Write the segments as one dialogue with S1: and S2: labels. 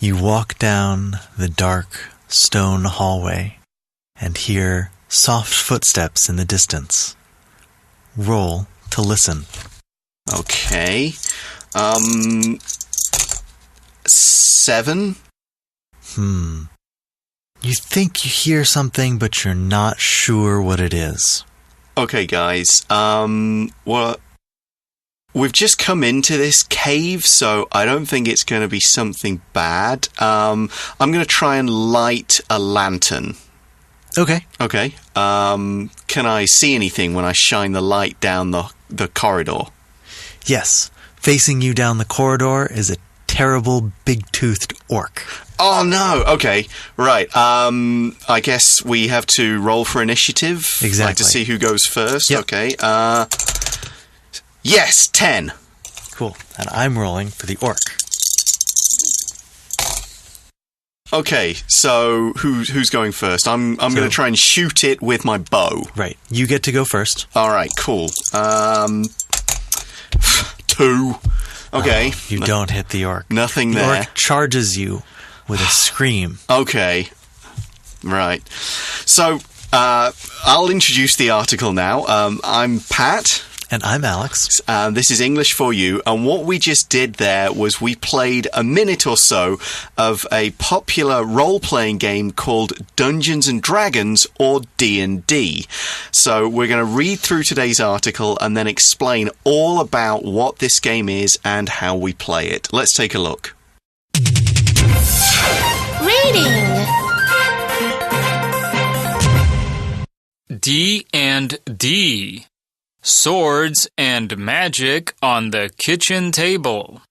S1: You walk down the dark stone hallway and hear soft footsteps in the distance. Roll to listen.
S2: Okay. 7?
S1: You think you hear something, but you're not sure what it is.
S2: Okay, guys. Well, we've just come into this cave, so I don't think it's going to be something bad. I'm going to try and light a lantern.
S1: Okay.
S2: Okay. Can I see anything when I shine the light down the corridor?
S1: Yes. Facing you down the corridor is a terrible big-toothed orc.
S2: Oh, no. Okay. Right. I guess we have to roll for initiative.
S1: Exactly.
S2: Like to see who goes first.
S1: Yep.
S2: Okay. Yes, 10.
S1: Cool. And I'm rolling for the orc.
S2: Okay, so who's going first? I'm going to try and shoot it with my bow.
S1: Right. You get to go first.
S2: All right, cool. 2. Okay.
S1: Oh, you don't hit the orc.
S2: Nothing
S1: the
S2: there.
S1: The orc charges you with a scream.
S2: Okay. Right. So, I'll introduce the article now. I'm Pat.
S1: And I'm Alex.
S2: This is English for You. And what we just did there was we played a minute or so of a popular role-playing game called Dungeons and Dragons, or D&D. So we're going to read through today's article and then explain all about what this game is and how we play it. Let's take a look.
S3: Reading
S4: D&D. Swords and magic on the kitchen table.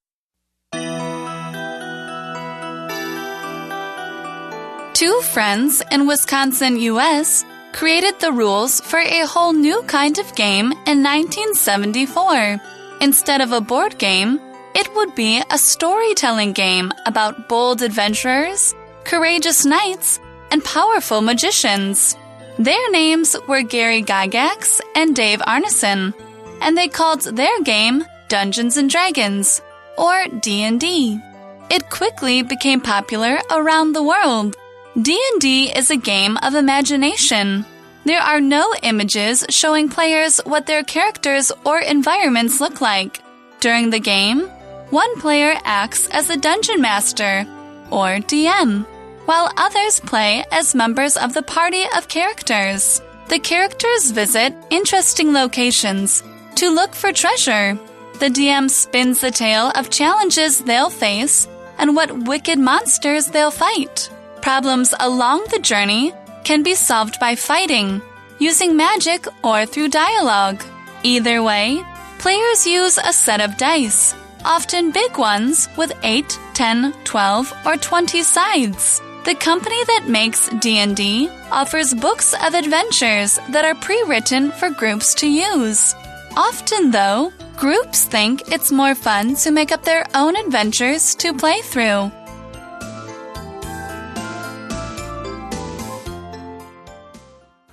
S5: Two friends in Wisconsin, U.S. created the rules for a whole new kind of game in 1974. Instead of a board game, it would be a storytelling game about bold adventurers, courageous knights, and powerful magicians. Their names were Gary Gygax and Dave Arneson, and they called their game Dungeons and Dragons, or D&D. It quickly became popular around the world. D&D is a game of imagination. There are no images showing players what their characters or environments look like. During the game, one player acts as a dungeon master, or DM, while others play as members of the party of characters. The characters visit interesting locations to look for treasure. The DM spins the tale of challenges they'll face and what wicked monsters they'll fight. Problems along the journey can be solved by fighting, using magic, or through dialogue. Either way, players use a set of dice, often big ones with 8, 10, 12, or 20 sides. The company that makes D&D offers books of adventures that are pre-written for groups to use. Often, though, groups think it's more fun to make up their own adventures to play through.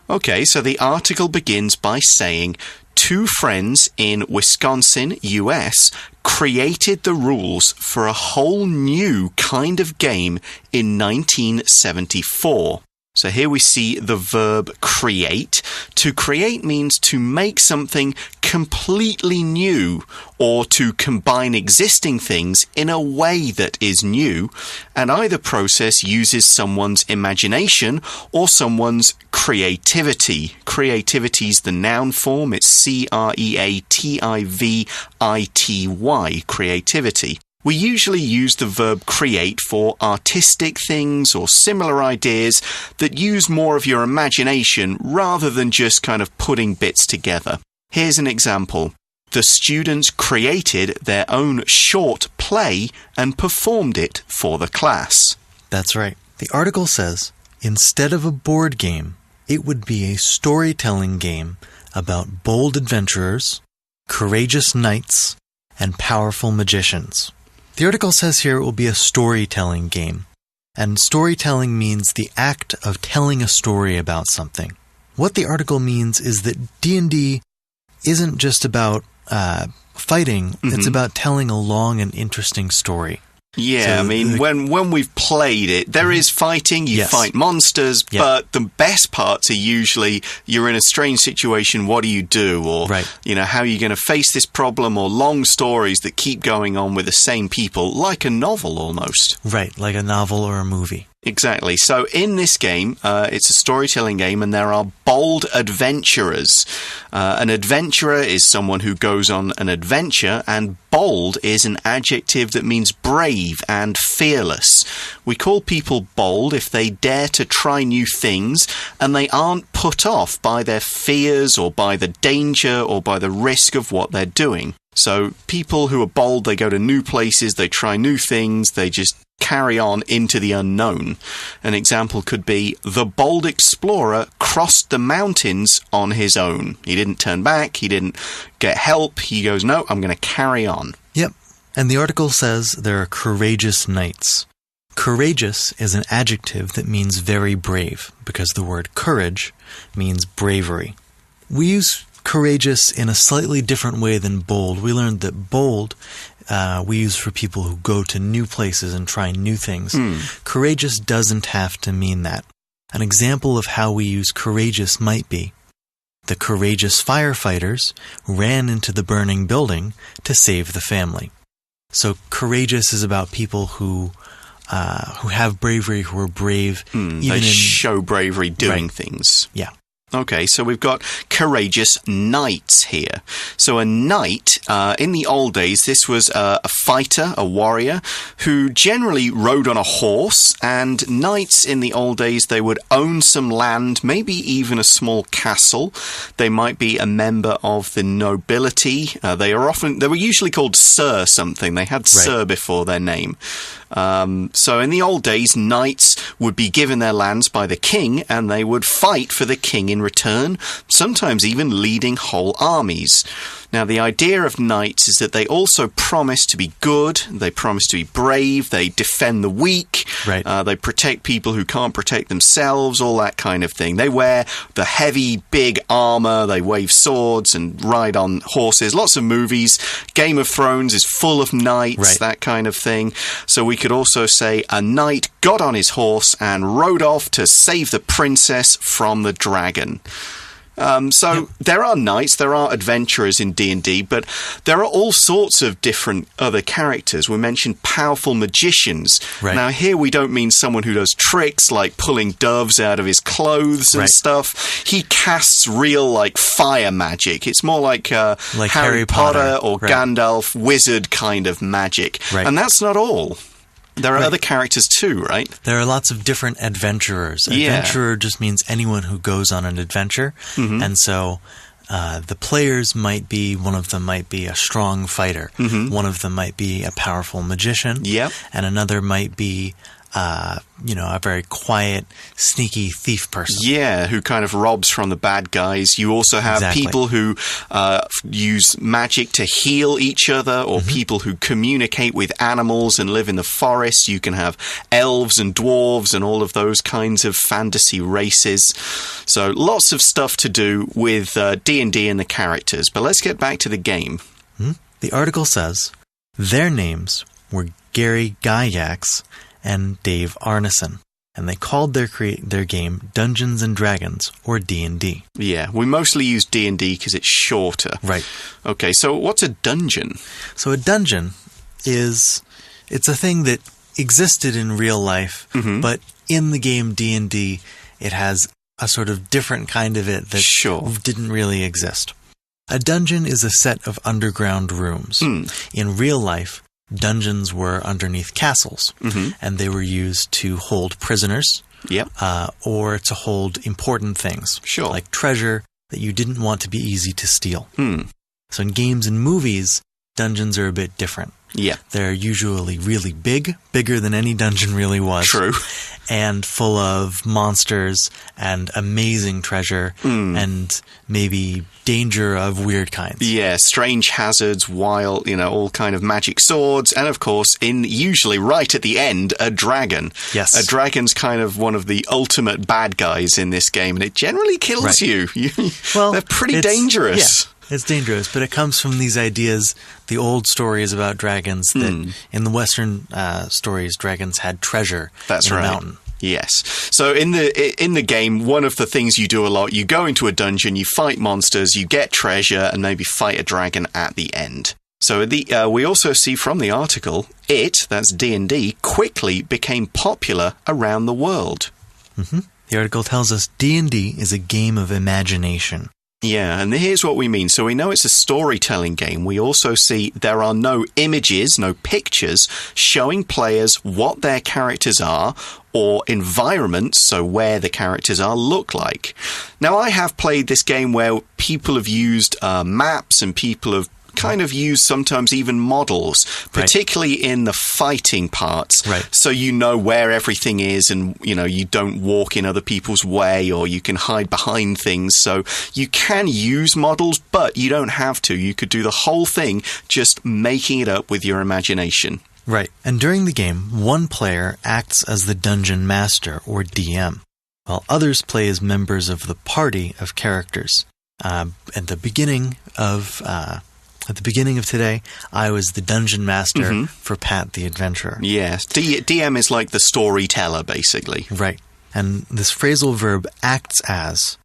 S2: Okay, so the article begins by saying, two friends in Wisconsin, US, created the rules for a whole new kind of game in 1974. So here we see the verb create. To create means to make something completely new or to combine existing things in a way that is new. And either process uses someone's imagination or someone's creativity. Creativity is the noun form. It's C-R-E-A-T-I-V-I-T-Y, creativity. We usually use the verb create for artistic things or similar ideas that use more of your imagination rather than just kind of putting bits together. Here's an example. The students created their own short play and performed it for the class.
S1: That's right. The article says, instead of a board game, it would be a storytelling game about bold adventurers, courageous knights, and powerful magicians. The article says here it will be a storytelling game. And storytelling means the act of telling a story about something. What the article means is that D&D isn't just about fighting. It's about telling a long and interesting story.
S2: Yeah,
S1: So
S2: I mean, when we've played it, there is fighting, you fight monsters, but the best parts are usually you're in a strange situation, what do you do? Or, how are you going to face this problem? Or long stories that keep going on with the same people, like a novel almost.
S1: Right, like a novel or a movie.
S2: Exactly. So in this game, it's a storytelling game, and there are bold adventurers. An adventurer is someone who goes on an adventure, and bold is an adjective that means brave and fearless. We call people bold if they dare to try new things, and they aren't put off by their fears or by the danger or by the risk of what they're doing. So people who are bold, they go to new places, they try new things, they just carry on into the unknown. An example could be, the bold explorer crossed the mountains on his own. He didn't turn back, he didn't get help, he goes, no, I'm going to carry on.
S1: Yep, and the article says there are courageous knights. Courageous is an adjective that means very brave, because the word courage means bravery. We use courageous in a slightly different way than bold. We learned that bold we use for people who go to new places and try new things. Courageous doesn't have to mean that. An example of how we use courageous might be, the courageous firefighters ran into the burning building to save the family. So courageous is about people who have bravery, who are brave.
S2: They show bravery doing things.
S1: Yeah.
S2: Okay, so we've got courageous knights here. So a knight, in the old days, this was a fighter, a warrior, who generally rode on a horse, and knights in the old days, they would own some land, maybe even a small castle. They might be a member of the nobility. They were usually called Sir something. They had Sir before their name. So in the old days, knights would be given their lands by the king, and they would fight for the king in return, sometimes even leading whole armies. Now, the idea of knights is that they also promise to be good, they promise to be brave, they defend the weak, they protect people who can't protect themselves, all that kind of thing. They wear the heavy, big armor, they wave swords and ride on horses. Lots of movies. Game of Thrones is full of knights, that kind of thing. So we could also say a knight got on his horse and rode off to save the princess from the dragon. There are knights, there are adventurers in D&D, but there are all sorts of different other characters. We mentioned powerful magicians. Now, here we don't mean someone who does tricks like pulling doves out of his clothes and stuff. He casts real, fire magic. It's more like Harry Potter or Gandalf, wizard kind of magic. And that's not all. There are other characters too, right?
S1: There are lots of different adventurers. Adventurer just means anyone who goes on an adventure. And so the players might be, one of them might be a strong fighter. One of them might be a powerful magician. And another might be a very quiet, sneaky thief person. Yeah,
S2: who kind of robs from the bad guys. You also have people who use magic to heal each other, or people who communicate with animals and live in the forest. You can have elves and dwarves and all of those kinds of fantasy races. So lots of stuff to do with D&D and the characters. But let's get back to the game.
S1: The article says, their names were Gary Gygax and Dave Arneson, and they called their game Dungeons and Dragons, or D&D.
S2: Yeah, we mostly use D&D because it's shorter. Okay, so what's a dungeon?
S1: So a dungeon it's a thing that existed in real life, but in the game D&D, it has a sort of different kind of it that didn't really exist. A dungeon is a set of underground rooms. In real life, dungeons were underneath castles, and they were used to hold prisoners or to hold important things, like treasure that you didn't want to be easy to steal. So in games and movies, dungeons are a bit different. They're usually really big, bigger than any dungeon really was. And full of monsters and amazing treasure and maybe danger of weird kinds. Yeah,
S2: strange hazards, wild, all kind of magic swords, and of course, usually right at the end, a dragon.
S1: Yes.
S2: A dragon's kind of one of the ultimate bad guys in this game, and it generally kills you. Well, they're pretty dangerous.
S1: It's dangerous, but it comes from these ideas, the old stories about dragons, that in the Western stories, dragons had treasure in a mountain.
S2: Yes. So in the game, one of the things you do a lot, you go into a dungeon, you fight monsters, you get treasure, and maybe fight a dragon at the end. So we also see from the article, that's D&D, quickly became popular around the world.
S1: The article tells us D&D is a game of imagination.
S2: Yeah, and here's what we mean. So we know it's a storytelling game. We also see there are no images, no pictures showing players what their characters are or environments, so where the characters are, look like. Now, I have played this game where people have used maps and people have kind of used sometimes even models, particularly in the fighting parts. So you know where everything is and, you don't walk in other people's way or you can hide behind things. So you can use models, but you don't have to. You could do the whole thing just making it up with your imagination.
S1: Right. And during the game, one player acts as the dungeon master or DM, while others play as members of the party of characters. At the beginning of today, I was the dungeon master for Pat the Adventurer.
S2: Yes. DM is like the storyteller, basically.
S1: Right. And this phrasal verb, acts as,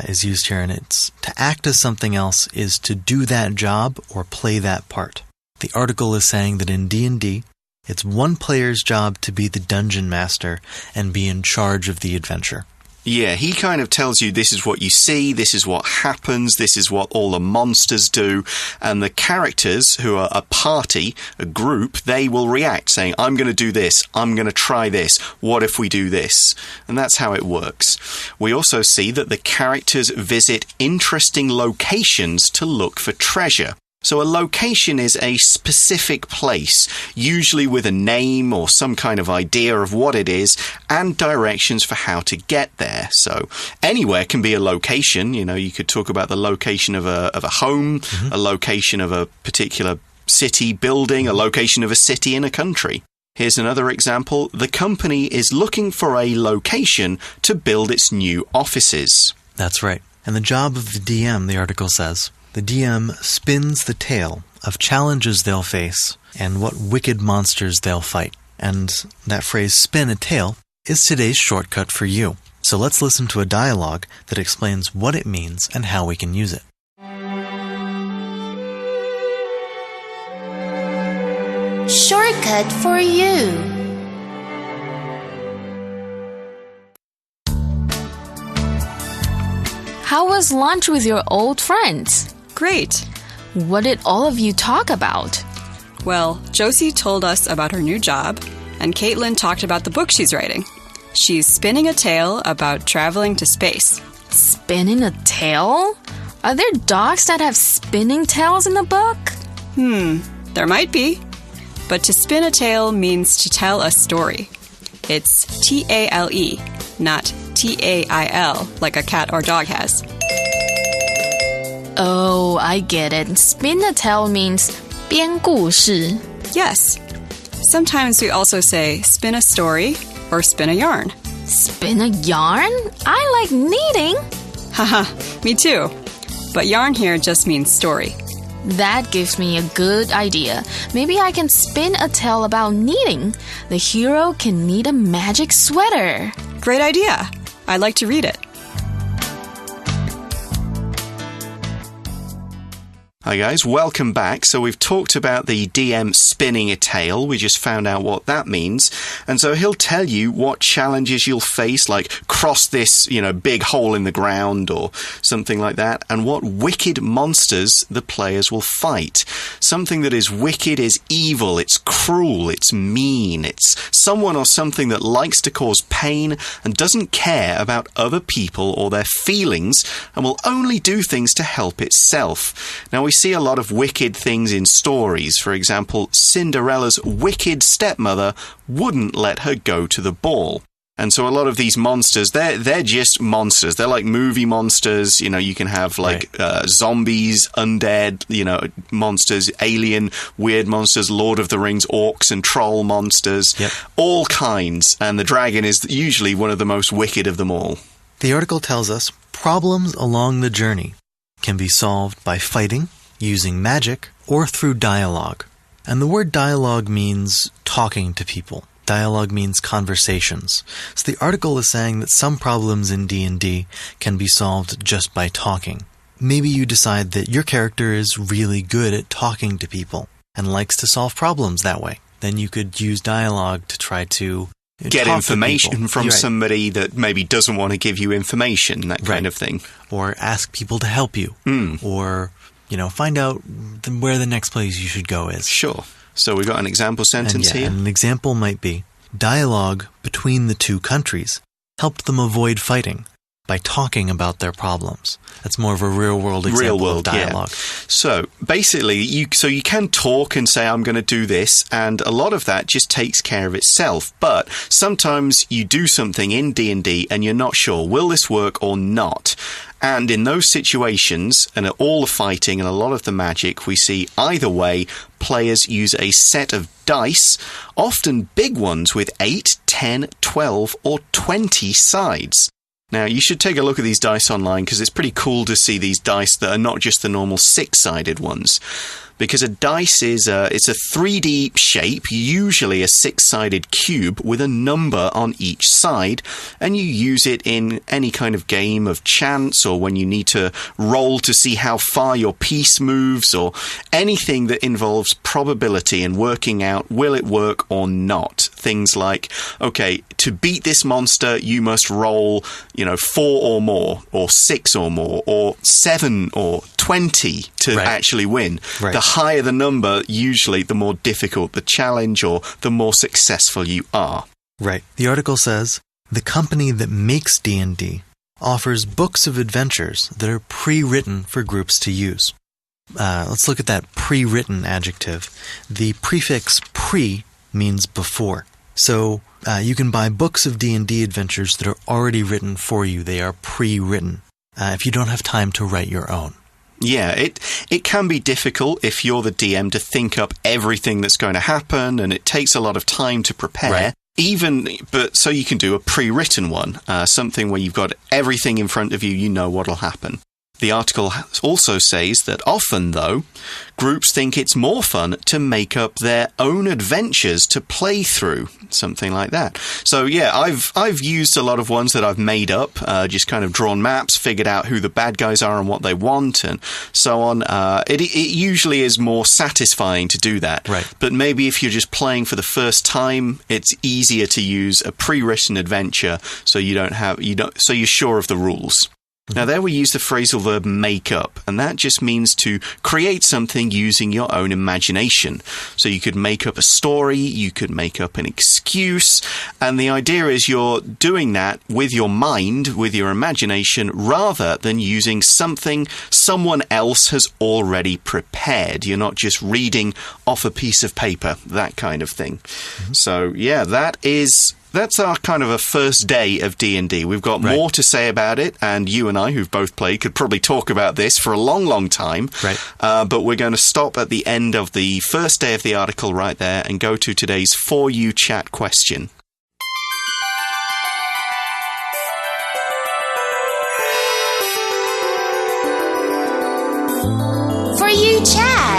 S1: is used here, and it's to act as something else is to do that job or play that part. The article is saying that in D&D, it's one player's job to be the dungeon master and be in charge of the adventure.
S2: Yeah, he kind of tells you this is what you see, this is what happens, this is what all the monsters do, and the characters who are a party, a group, they will react saying, I'm going to do this, I'm going to try this, what if we do this? And that's how it works. We also see that the characters visit interesting locations to look for treasure. So a location is a specific place, usually with a name or some kind of idea of what it is and directions for how to get there. So anywhere can be a location. You could talk about the location of a home, a location of a particular city building, a location of a city in a country. Here's another example. The company is looking for a location to build its new offices.
S1: That's right. And the job of the DM, the article says, the DM spins the tale of challenges they'll face and what wicked monsters they'll fight. And that phrase, spin a tale, is today's shortcut for you. So let's listen to a dialogue that explains what it means and how we can use it.
S5: Shortcut for you. How was lunch with your old friends?
S3: Great.
S5: What did all of you talk about?
S3: Well, Josie told us about her new job, and Caitlin talked about the book she's writing. She's spinning a tale about traveling to space.
S5: Spinning a tale? Are there dogs that have spinning tails in the book?
S3: There might be. But to spin a tale means to tell a story. It's T-A-L-E, not T-A-I-L, like a cat or dog has.
S5: Oh, I get it. Spin a tale means 编故事.
S3: Yes. Sometimes we also say spin a story or spin a yarn.
S5: Spin a yarn? I like knitting.
S3: Haha, me too. But yarn here just means story.
S5: That gives me a good idea. Maybe I can spin a tale about knitting. The hero can knit a magic sweater.
S3: Great idea. I'd like to read it.
S2: Hi guys, welcome back. So we've talked about the DM spinning a tale. We just found out what that means. And so he'll tell you what challenges you'll face, like cross this, big hole in the ground or something like that, and what wicked monsters the players will fight. Something that is wicked is evil, it's cruel, it's mean, it's someone or something that likes to cause pain and doesn't care about other people or their feelings and will only do things to help itself. Now, we see a lot of wicked things in stories. For example, Cinderella's wicked stepmother wouldn't let her go to the ball. And so a lot of these monsters, they're just monsters. They're like movie monsters. You can have zombies, undead, monsters, alien, weird monsters, Lord of the Rings, orcs and troll monsters, all kinds. And the dragon is usually one of the most wicked of them all.
S1: The article tells us problems along the journey can be solved by fighting, using magic, or through dialogue. And the word dialogue means talking to people. Dialogue means conversations. So the article is saying that some problems in D&D can be solved just by talking. Maybe you decide that your character is really good at talking to people and likes to solve problems that way. Then you could use dialogue to try to
S2: get information from somebody that maybe doesn't want to give you information, that kind of thing.
S1: Or ask people to help you. Or, find out where the next place you should go is.
S2: Sure. So we've got an example sentence here.
S1: And an example might be, dialogue between the two countries helped them avoid fighting by talking about their problems. That's more of a real-world example of dialogue.
S2: Yeah. So basically, you can talk and say, I'm going to do this, and a lot of that just takes care of itself. But sometimes you do something in D&D and you're not sure, will this work or not? And in those situations, and all the fighting and a lot of the magic, we see either way, players use a set of dice, often big ones with 8, 10, 12, or 20 sides. Now, you should take a look at these dice online because it's pretty cool to see these dice that are not just the normal 6-sided ones. Because a dice is it's a 3D shape, usually a 6-sided cube with a number on each side, and you use it in any kind of game of chance or when you need to roll to see how far your piece moves or anything that involves probability and working out will it work or not. Things like, okay, to beat this monster, you must roll, 4 or more, or 6 or more, or 7 or 20 to actually win. The higher the number, usually the more difficult the challenge or the more successful you are.
S1: Right. The article says, the company that makes D&D offers books of adventures that are pre-written for groups to use. Let's look at that pre-written adjective. The prefix pre means before. So you can buy books of D&D adventures that are already written for you. They are pre-written if you don't have time to write your own.
S2: Yeah, it can be difficult if you're the DM to think up everything that's going to happen, and it takes a lot of time to prepare. But so you can do a pre-written one, something where you've got everything in front of you, you know what'll happen. The article also says that often, though, groups think it's more fun to make up their own adventures to play through, something like that. So, yeah, I've used a lot of ones that I've made up, just kind of drawn maps, figured out who the bad guys are and what they want, and so on. It usually is more satisfying to do that.
S1: Right.
S2: But maybe if you're just playing for the first time, it's easier to use a pre-written adventure, so so you're sure of the rules. Now, there we use the phrasal verb make up, and that just means to create something using your own imagination. So you could make up a story, you could make up an excuse, and the idea is you're doing that with your mind, with your imagination, rather than using something someone else has already prepared. You're not just reading off a piece of paper, that kind of thing. So, yeah, that's our kind of a first day of D&D. We've got more to say about it, and you and I, who've both played, could probably talk about this for a long, long time.
S1: Right.
S2: But we're going to stop at the end of the first day of the article right there and go to today's For You Chat question.
S6: For You Chat.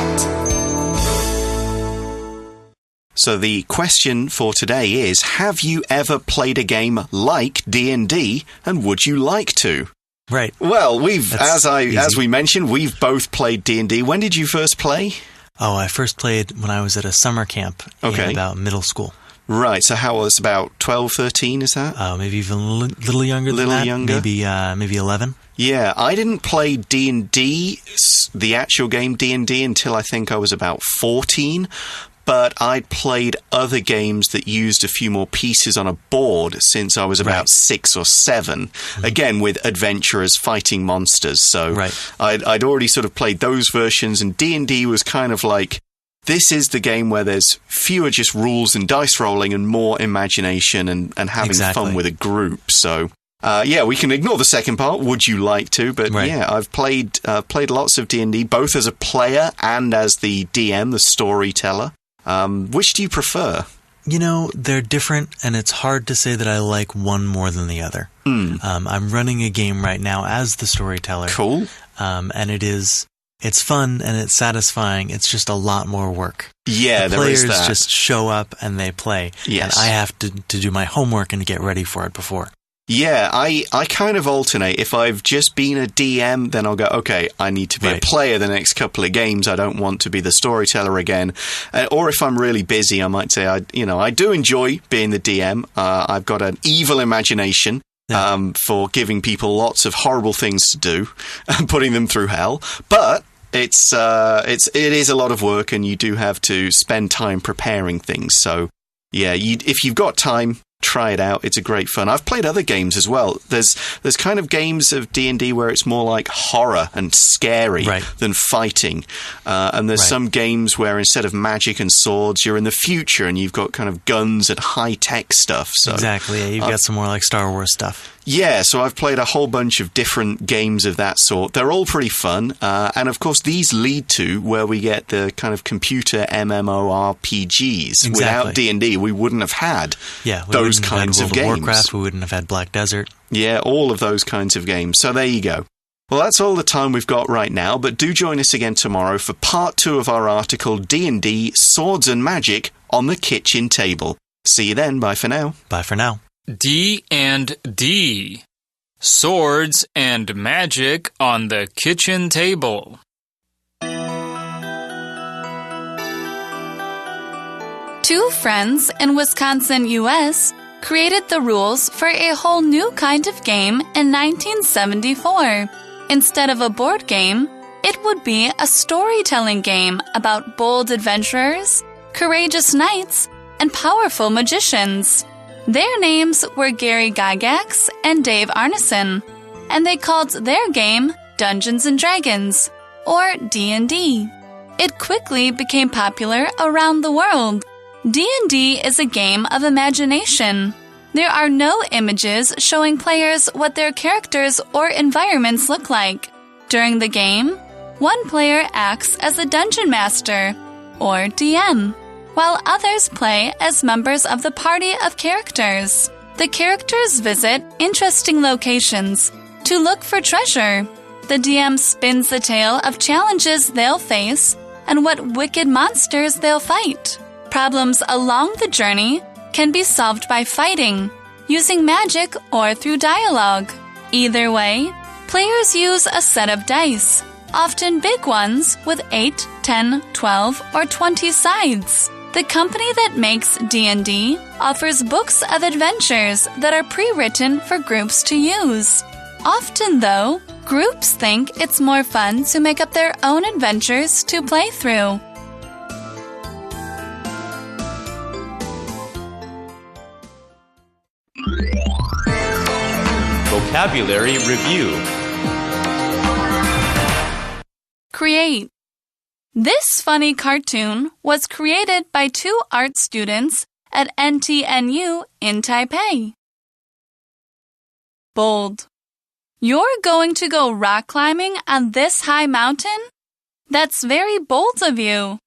S2: So the question for today is, have you ever played a game like D&D, and would you like to?
S1: Right.
S2: Well, as we mentioned, we've both played D&D. When did you first play?
S1: Oh, I first played when I was at a summer camp in about middle school.
S2: Right, so how was about 12, 13, is that?
S1: Maybe even a little younger than that.
S2: Younger?
S1: Maybe 11.
S2: Yeah, I didn't play D&D, the actual game D&D, until I think I was about 14. But I'd played other games that used a few more pieces on a board since I was about 6 or 7. Again, with adventurers fighting monsters. So I'd already sort of played those versions, and D&D was kind of like, this is the game where there's fewer just rules and dice rolling and more imagination and having fun with a group. So, we can ignore the second part, would you like to? But yeah, I've played lots of D&D, both as a player and as the DM, the storyteller. Which do you prefer?
S1: They're different, and it's hard to say that I like one more than the other. I'm running a game right now as the storyteller.
S2: Cool.
S1: And it's fun and it's satisfying. It's just a lot more work.
S2: Yeah,
S1: the
S2: there is
S1: players
S2: that.
S1: just show up and they play.
S2: Yes.
S1: And I have to do my homework and get ready for it before.
S2: Yeah, I kind of alternate. If I've just been a DM, then I'll go, okay, I need to be a player the next couple of games. I don't want to be the storyteller again. Or if I'm really busy, I might say, I do enjoy being the DM. I've got an evil imagination for giving people lots of horrible things to do and putting them through hell. But it is a lot of work, and you do have to spend time preparing things. So, yeah, if you've got time, try it out. It's a great fun. I've played other games as well. There's kind of games of D&D where it's more like horror and scary than fighting. And there's some games where instead of magic and swords, you're in the future and you've got kind of guns and high-tech stuff. So
S1: exactly. Yeah, you've got some more like Star Wars stuff.
S2: Yeah, so I've played a whole bunch of different games of that sort. They're all pretty fun. And of course, these lead to where we get the kind of computer MMORPGs.
S1: Exactly.
S2: Without D&D, we wouldn't have had those kinds of games.
S1: Warcraft, we wouldn't have had Black Desert.
S2: Yeah, all of those kinds of games. So there you go. Well, that's all the time we've got right now, but do join us again tomorrow for part 2 of our article, D&D, Swords and Magic on the Kitchen Table. See you then. Bye for now.
S1: Bye for now.
S4: D&D. Swords and Magic on the Kitchen Table.
S5: Two friends in Wisconsin, U.S. created the rules for a whole new kind of game in 1974. Instead of a board game, it would be a storytelling game about bold adventurers, courageous knights, and powerful magicians. Their names were Gary Gygax and Dave Arneson, and they called their game Dungeons & Dragons, or D&D. It quickly became popular around the world. D&D is a game of imagination. There are no images showing players what their characters or environments look like. During the game, one player acts as a dungeon master, or DM, while others play as members of the party of characters. The characters visit interesting locations to look for treasure. The DM spins the tale of challenges they'll face and what wicked monsters they'll fight. Problems along the journey can be solved by fighting, using magic, or through dialogue. Either way, players use a set of dice, often big ones with 8, 10, 12, or 20 sides. The company that makes D&D offers books of adventures that are pre-written for groups to use. Often, though, groups think it's more fun to make up their own adventures to play through.
S7: Vocabulary Review.
S5: Create. This funny cartoon was created by 2 art students at NTNU in Taipei. Bold. You're going to go rock climbing on this high mountain? That's very bold of you.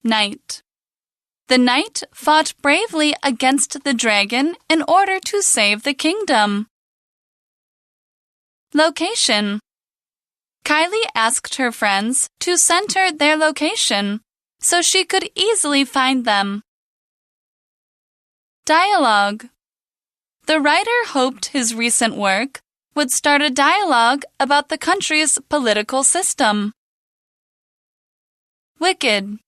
S5: Knight. The knight fought bravely against the dragon in order to save the kingdom. Location. Kylie asked her friends to send her their location so she could easily find them. Dialogue. The writer hoped his recent work would start a dialogue about the country's political system. Wicked.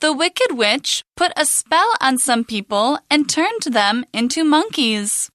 S5: The Wicked Witch put a spell on some people and turned them into monkeys.